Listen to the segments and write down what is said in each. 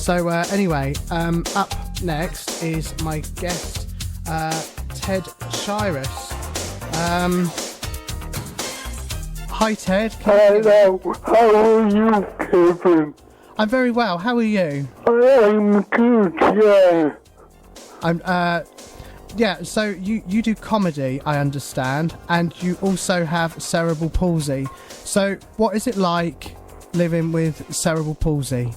So anyway, up next is my guest, Ted Shirus. Hi Ted. Hello, how are you, Kevin? I'm very well, how are you? I'm good, yeah. So you do comedy, I understand, and you also have cerebral palsy. So what is it like living with cerebral palsy?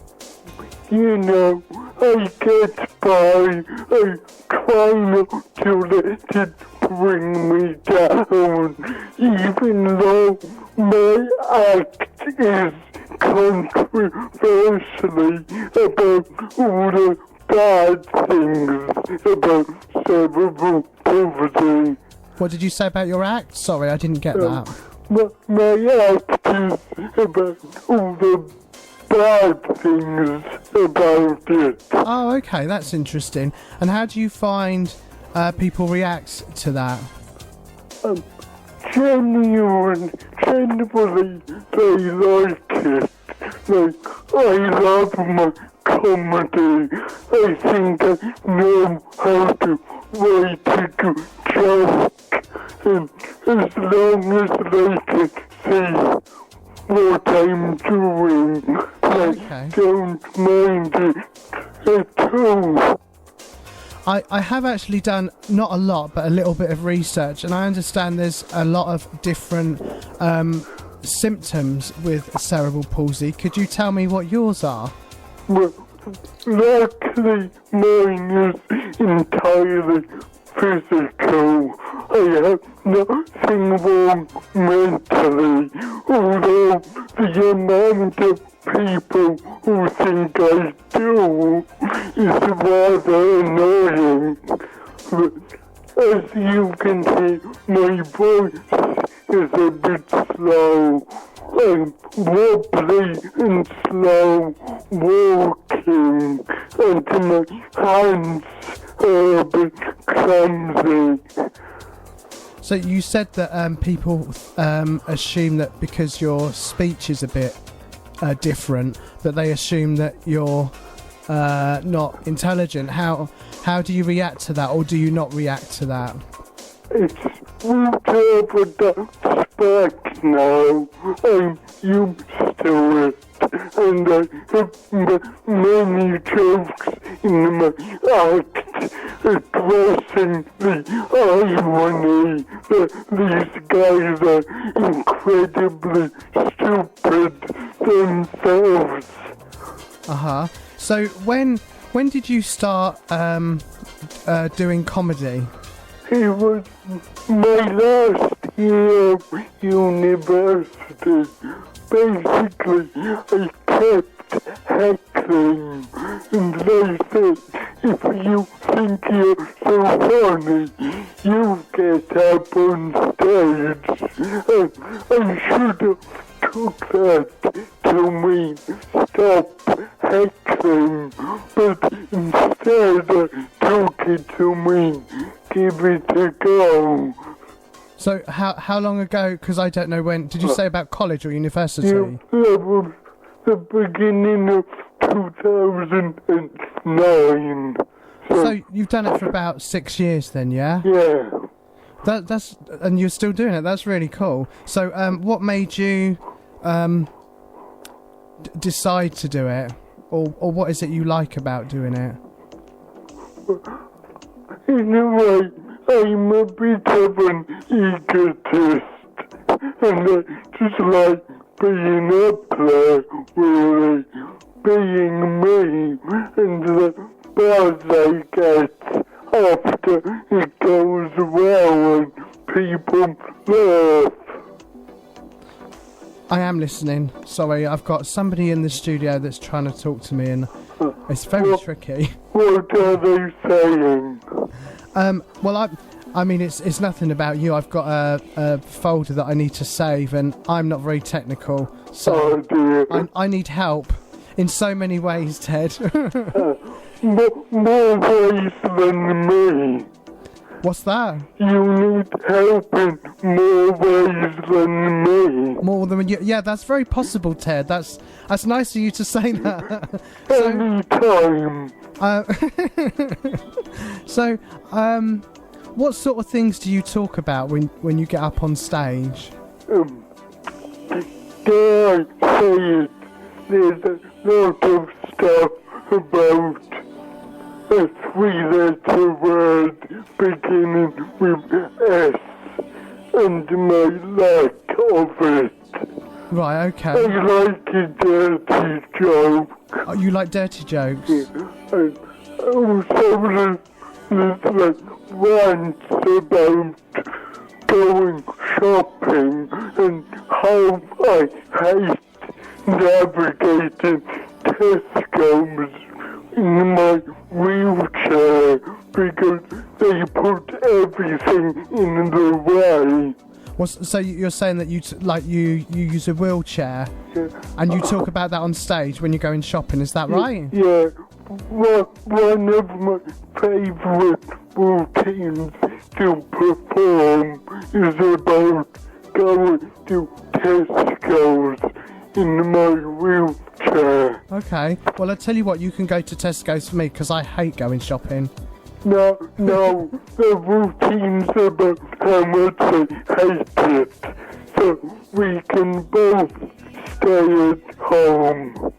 You know, I get by. I try not to let it bring me down, even though my act is controversially about all the bad things about cerebral palsy. What did you say about your act? Sorry, I didn't get that. My act is about all the bad things about it. Oh, okay, that's interesting. And how do you find people react to that? Generally, they like it. Like, I love my comedy. I think I know how to write a good joke. And as long as they can see what I'm doing, I don't mind it at all. I have actually done, not a lot, but a little bit of research, and I understand there's a lot of different symptoms with cerebral palsy. Could you tell me what yours are? Well, luckily mine is entirely physical. I have nothing wrong mentally, although the amount of people who think I do is rather annoying. But as you can hear, my voice is a bit slow. I'm wobbly and slow walking, and my hands are a bit clumsy. So you said that people assume that because your speech is a bit different, that they assume that you're not intelligent. How do you react to that, or do you not react to that? It's whatever that's back now. I'm used to it, and I have many jokes in my act addressing the irony that these guys are incredibly stupid themselves. So when did you start doing comedy? It was my last year of university. Basically, I kept heckling, and they said, if you think you're so funny, you get up on stage. I should have took that to mean stop heckling, but instead I took it to mean give it a go. So how long ago, because I don't know when, did you say about college or university? That was the beginning of 2009. So you've done it for about 6 years then, yeah? Yeah. That's and you're still doing it, that's really cool. So what made you decide to do it? Or what is it you like about doing it? In a way, I'm a bit of an egotist, and I just like being up there, really, being me, and the buzz I get after it goes well and people laugh. I am listening. Sorry, I've got somebody in the studio that's trying to talk to me, and it's very tricky. What are they saying? Well, I mean, it's nothing about you. I've got a folder that I need to save, and I'm not very technical, so I need help in so many ways, Ted. More ways than me. What's that? You need help in more ways than me. More than you? Yeah, that's very possible, Ted. That's nice of you to say that. Anytime. So, what sort of things do you talk about when you get up on stage? Dare I say it, there's a lot of stuff about a three-letter word beginning with S and my lack of it. Right, okay. I like a dirty joke. Oh, you like dirty jokes? And also there's like rants about going shopping and how I hate navigating Tesco's in my wheelchair because they put everything in the way. So you're saying that you use a wheelchair, and you talk about that on stage when you're going shopping? Is that right? Yeah. One of my favourite routines to perform is about going to Tesco's in my wheelchair. Okay. Well, I tell you what, you can go to Tesco's for me because I hate going shopping. No, the routine's about how much I hate it, so we can both stay at home.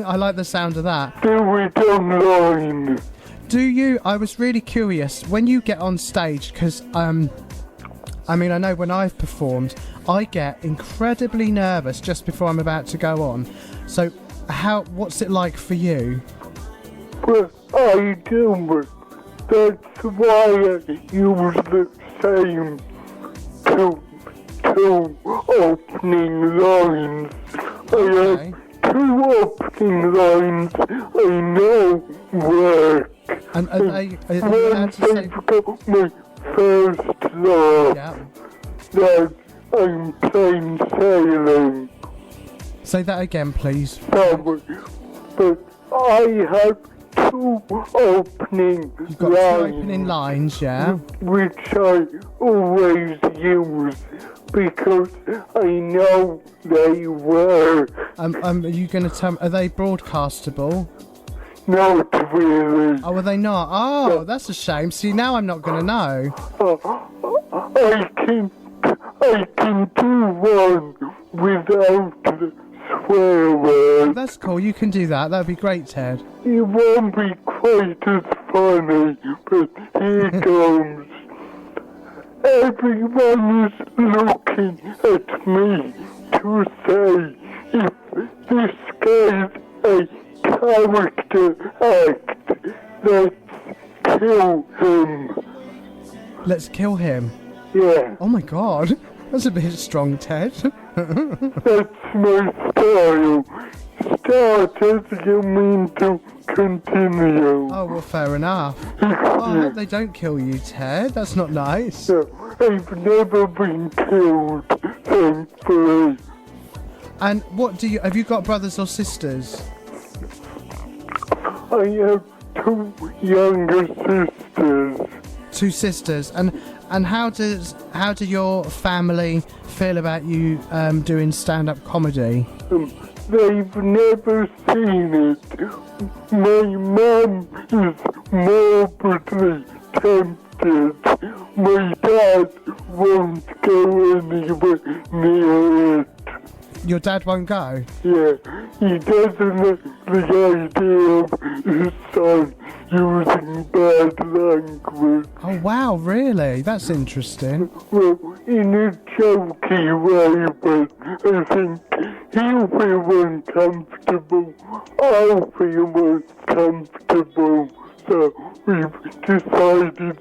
I like the sound of that. Do it online. Do you? I was really curious when you get on stage because I know when I've performed, I get incredibly nervous just before I'm about to go on. So, what's it like for you? Well, I do. That's why I use the same two opening lines. Okay. I have two opening lines I know work. And are you Once to say... I've got my first laugh, Yeah. that I'm plain sailing. Say that again, please. But I have two opening You've got lines. two opening lines, yeah? Which I always use because I know they work. Are you going to tell me, are they broadcastable? Not really. Oh, are they not? Oh, that's a shame. See, now I'm not going to know. I can do one without the swear word. That's cool. You can do that. That'd be great, Ted. It won't be quite as funny, but here goes. Everyone is looking at me to say if this guy's a character act, let's kill him. Let's kill him. Yeah, Oh my god. That's a bit strong, Ted. that's my style. Start as you mean to continue. Oh, well, fair enough. Oh, I hope they don't kill you, Ted. That's not nice. I've never been killed, thankfully. And have you got brothers or sisters? I have two younger sisters. Two sisters. And how do your family feel about you doing stand-up comedy? They've never seen it. My mum is morbidly tempted. My dad won't go anywhere near it. Your dad won't go? Yeah, he doesn't like the idea of his son using bad language. Oh, wow, really? That's interesting. Well, in a jokey way, but I think he'll feel uncomfortable. I'll feel uncomfortable. So we've decided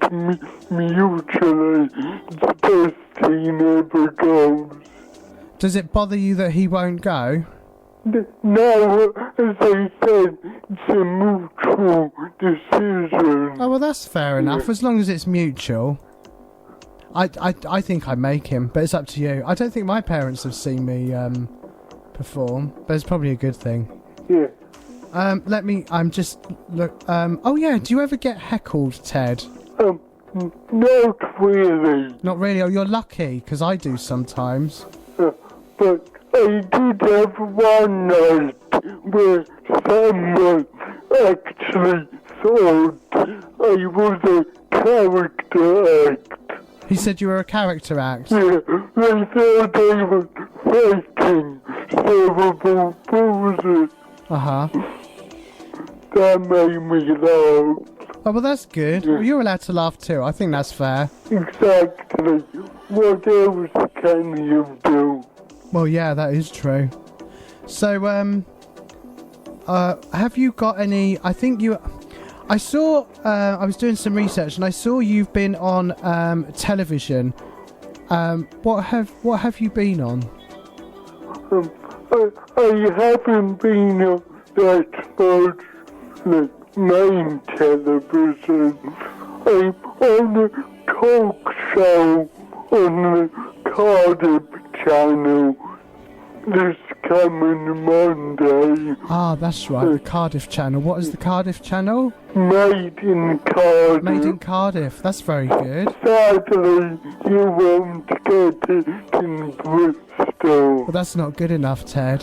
mutually it's best he never goes. Does it bother you that he won't go? No, as I said, it's a mutual decision. Oh, well, that's fair enough, as long as it's mutual. I think I'd make him, but it's up to you. I don't think my parents have seen me perform, but it's probably a good thing. Yeah. I'm just look. Oh yeah, do you ever get heckled, Ted? Not really. Not really. Oh, you're lucky, because I do sometimes. But I did have one night where someone actually thought I was a character act. He said you were a character act. Yeah, they thought I was faking cerebral palsy. Uh-huh. That made me laugh. Oh, well, that's good. Yeah. Well, you're allowed to laugh too. I think that's fair. Exactly. What else can you do? Well, yeah, that is true. So, have you got any... I saw... I was doing some research and I saw you've been on television. What have you been on? I haven't been on that much the main television. I'm on a talk show on the Cardiff channel this coming Monday. Ah, that's right, the Cardiff channel. What is the Cardiff channel? Made in Cardiff. Made in Cardiff. That's very good. Sadly, you won't get it in Bristol. Well, that's not good enough, Ted.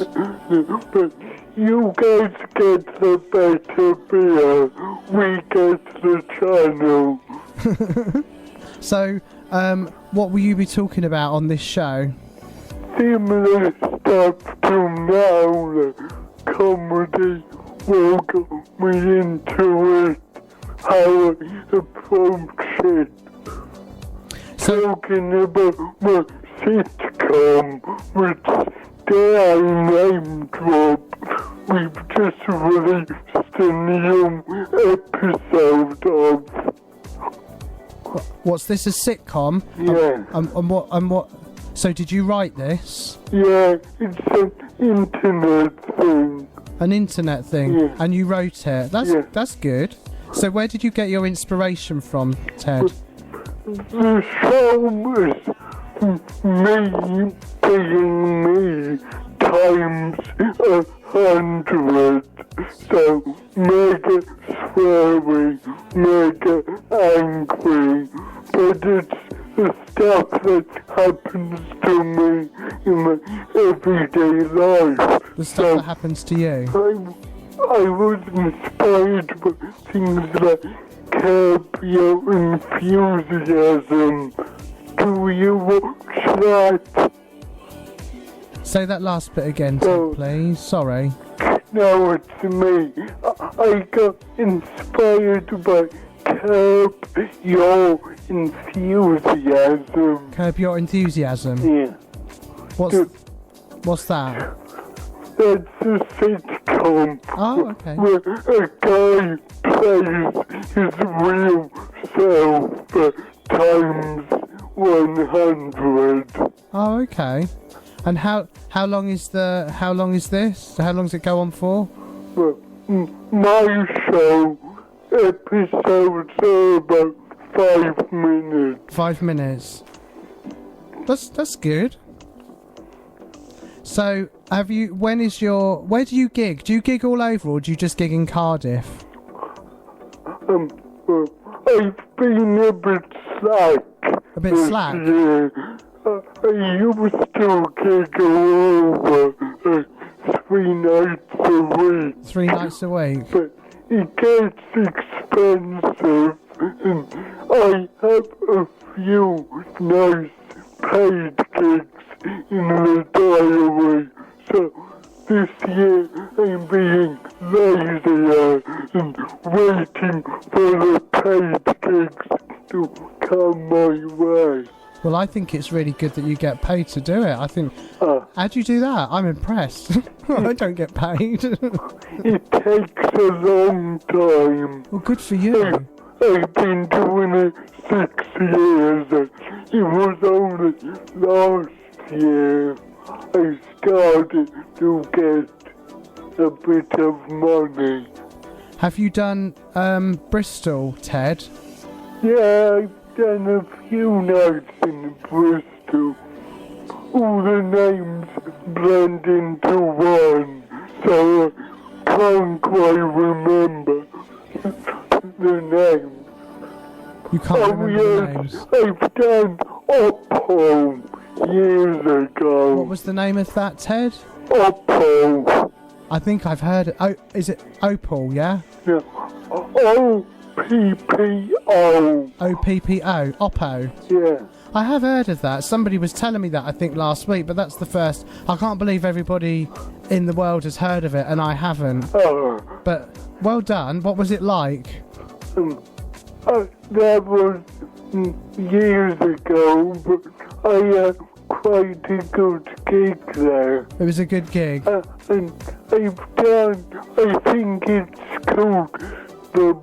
But you guys get the better beer. We get the channel. So, what will you be talking about on this show? Similar stuff to now. The comedy will get me into it. How I approach it. So, Talking about my sitcom, which dare I name drop. We've just released a new episode of. what's this, a sitcom? Yeah. And what? So, did you write this? Yeah, it's an internet thing. An internet thing, Yeah. and you wrote it. That's good. So, where did you get your inspiration from, Ted? The show is me being me times 100. So mega sweary, mega angry. But it's the stuff that happens to me in my everyday life. The stuff that happens to you. I was inspired by things like Curb Your Enthusiasm. Do you watch that? Say that last bit again, Ted, please. Sorry. No, it's me. I got inspired by Curb Your Enthusiasm. Curb Your Enthusiasm. Yeah. What's that? That's a sitcom. Oh, okay. Where a guy plays his real self times 100. Oh, okay. And how long is this? How long does it go on for? Well, my show episodes are about 5 minutes. 5 minutes. That's good. So, where do you gig? Do you gig all over, or do you just gig in Cardiff? Well, I've been a bit slack. A bit slack? Yeah. I used to gig all over 3 nights a week. 3 nights a week? But it gets expensive, and I have a few nice paid gigs in the diary. So this year I'm being lazier and waiting for the paid gigs to come my way. Well, I think it's really good that you get paid to do it. I think... How do you do that? I'm impressed. I don't get paid. It takes a long time. Well, good for you. I've been doing it 6 years. It was only last year I started to get a bit of money. Have you done Bristol, Ted? Yeah, I've done a few nights in Bristol. All the names blend into one, so I can't quite remember the name. You can't remember the names. I've done Oppo years ago. What was the name of that, Ted? Oppo. I think I've heard it. Oh, is it Opal, yeah? Yeah. O-P-P-O. O-P-P-O. Oppo. Yeah. I have heard of that. Somebody was telling me that, I think, last week, but that's the first. I can't believe everybody in the world has heard of it, and I haven't. But well done. What was it like? That was years ago, but I had quite a good gig there. It was a good gig. And I've done, I think it's called the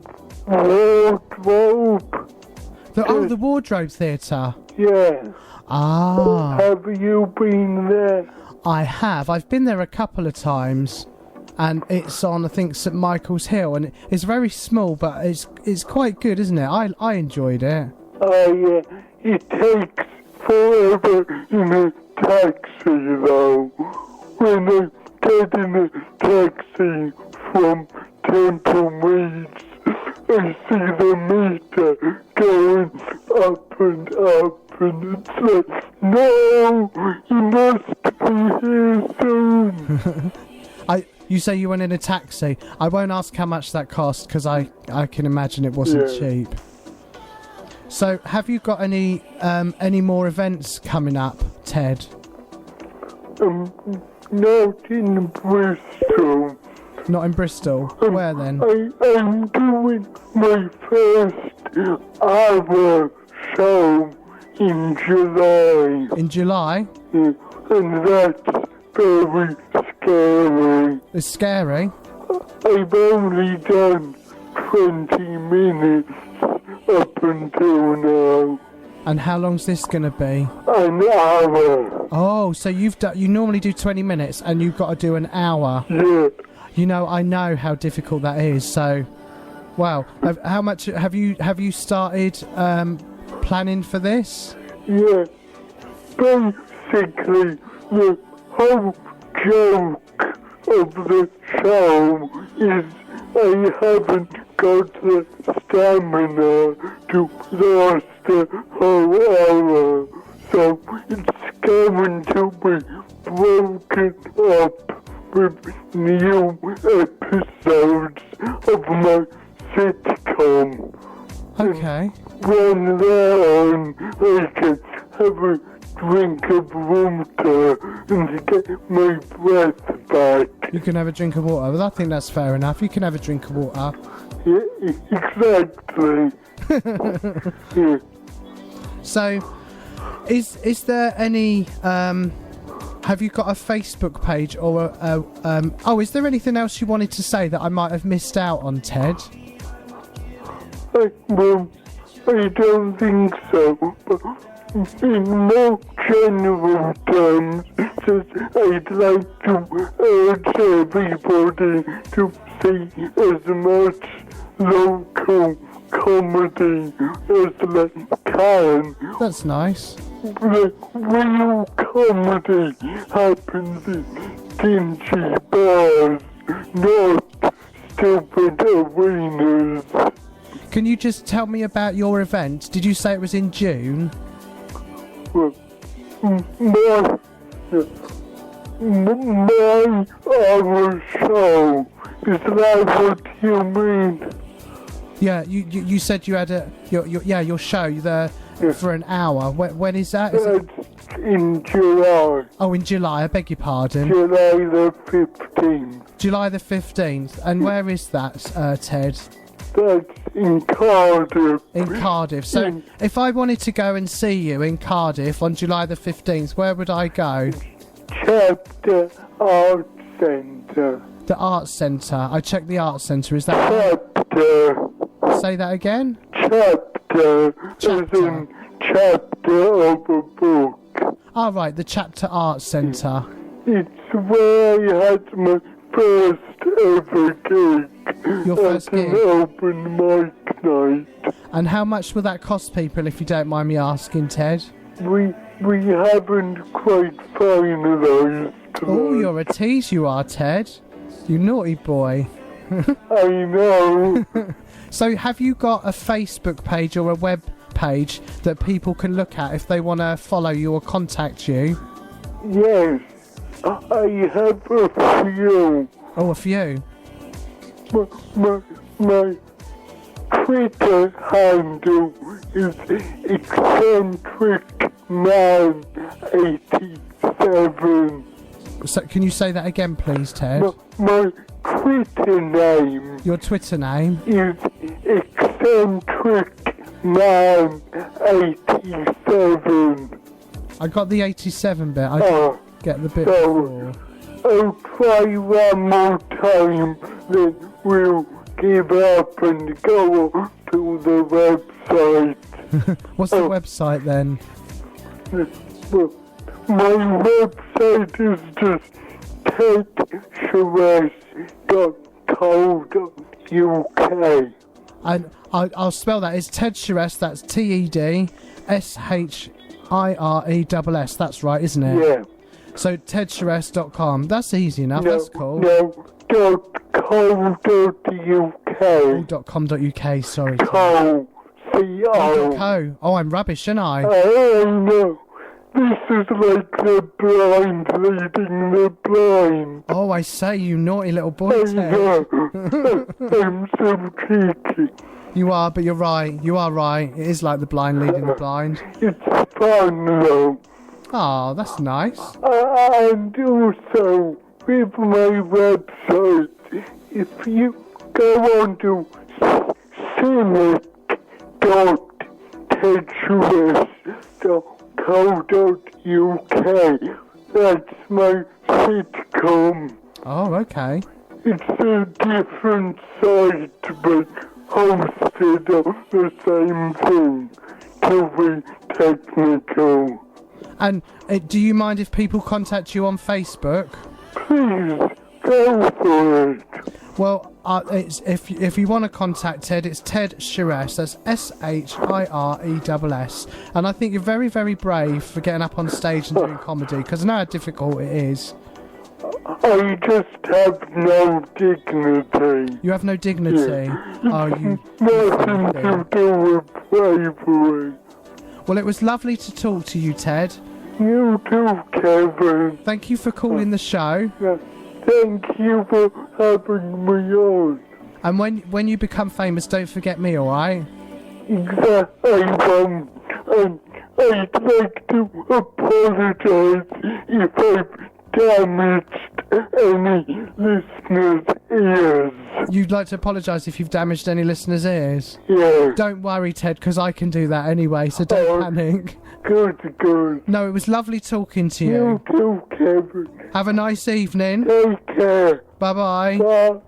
Wardrobe. The Wardrobe Theatre. Yeah. Ah. Have you been there? I have. I've been there a couple of times. And it's on, I think, St Michael's Hill, and it's very small, but it's quite good, isn't it? I enjoyed it. Yeah. It takes forever in a taxi, though. When I get in a taxi from Temple Meads, I see the meter going up and up, and it's like, no, you must be here soon. You say you went in a taxi. I won't ask how much that cost because I can imagine it wasn't cheap. So, have you got any more events coming up, Ted? Not in Bristol. Not in Bristol. Where then? I'm doing my first ever show in July. In July? Yeah, and that's very scary. It's scary? I've only done 20 minutes up until now. And how long's this going to be? An hour. Oh, so you normally do 20 minutes and you've got to do an hour. Yeah. You know, I know how difficult that is. So, wow. How much have you started planning for this? Yeah. Basically, the whole joke of the show is I haven't got the stamina to last the whole hour, so it's going to be broken up with new episodes of my sitcom. Okay. And when they're on, I can have a drink of water and get my breath back. You can have a drink of water. Well, I think that's fair enough. You can have a drink of water. Yeah, exactly. Yeah. So, is there any? Have you got a Facebook page or is there anything else you wanted to say that I might have missed out on, Ted? Well, I don't think so. But in more general terms, I'd like to urge everybody to see as much local comedy as they can. That's nice. The real comedy happens in dingy bars, not stupid arenas. Can you just tell me about your event? Did you say it was in June? Well, my our show, is that what you mean? Yeah, you said you had your show there for an hour. When is that? Is it in July? Oh, in July. I beg your pardon. July the 15th. July the 15th. And where is that, Ted? That's in Cardiff. In Cardiff. So, if I wanted to go and see you in Cardiff on July the 15th, where would I go? Chapter Art Centre. The Arts Centre. I checked the Arts Centre. Is that Chapter. Say that again? Chapter. As in chapter of a book. Oh, right. The Chapter Arts Centre. It's where I had my first ever gig. Your first gig? At an open mic night. And how much will that cost people, if you don't mind me asking, Ted? We haven't quite finalised. Oh, you're a tease, you are, Ted. You naughty boy. I know. So have you got a Facebook page or a web page that people can look at if they want to follow you or contact you? Yes, I have a few. Oh, a few. My Twitter handle is eccentricman87. So can you say that again, please, Ted? My Twitter name Your Twitter name? is eccentricman87. I got the 87 bit. I didn't get the bit before. I'll try one more time, then we'll give up and go to the website. What's the website then? My website is just tedshires.co.uk. And I'll spell that. It's Ted Shires. That's TEDSHIRESS. That's right, isn't it? Yeah. So tedshires.com. That's easy enough. That's cool. No, .co.uk. Oh, .com.uk. Sorry. Co. C-O. .co. Oh, I'm rubbish, aren't I? Oh no. This is like the blind leading the blind. Oh, I say, you naughty little boy, Ted. I'm so cheeky. You are, but you're right. You are right. It is like the blind leading the blind. It's fun though. Oh, that's nice. And also, with my website, if you go on to cynic.tedshires.co.uk, that's my sitcom. Oh, okay. It's a different site, but hosted on the same thing, to be technical. And do you mind if people contact you on Facebook? Please, go for it. Well, it's if you want to contact Ted, it's Ted Shires. That's SHIRESS. And I think you're very, very brave for getting up on stage and doing comedy, because I know how difficult it is. I just have no dignity. You have no dignity. Oh, you. Nothing to do with bravery. Well, it was lovely to talk to you, Ted. You too, Kevin. Thank you for calling the show. Thank you for having me on. And when you become famous, don't forget me, alright? Exactly, I won't. And I'd like to apologise if I've damaged any listeners' ears. You'd like to apologise if you've damaged any listeners' ears? Yeah. Don't worry, Ted, because I can do that anyway, so don't panic. Good. No, it was lovely talking to you. You too, Kevin. Have a nice evening. Take care. Bye-bye. Bye.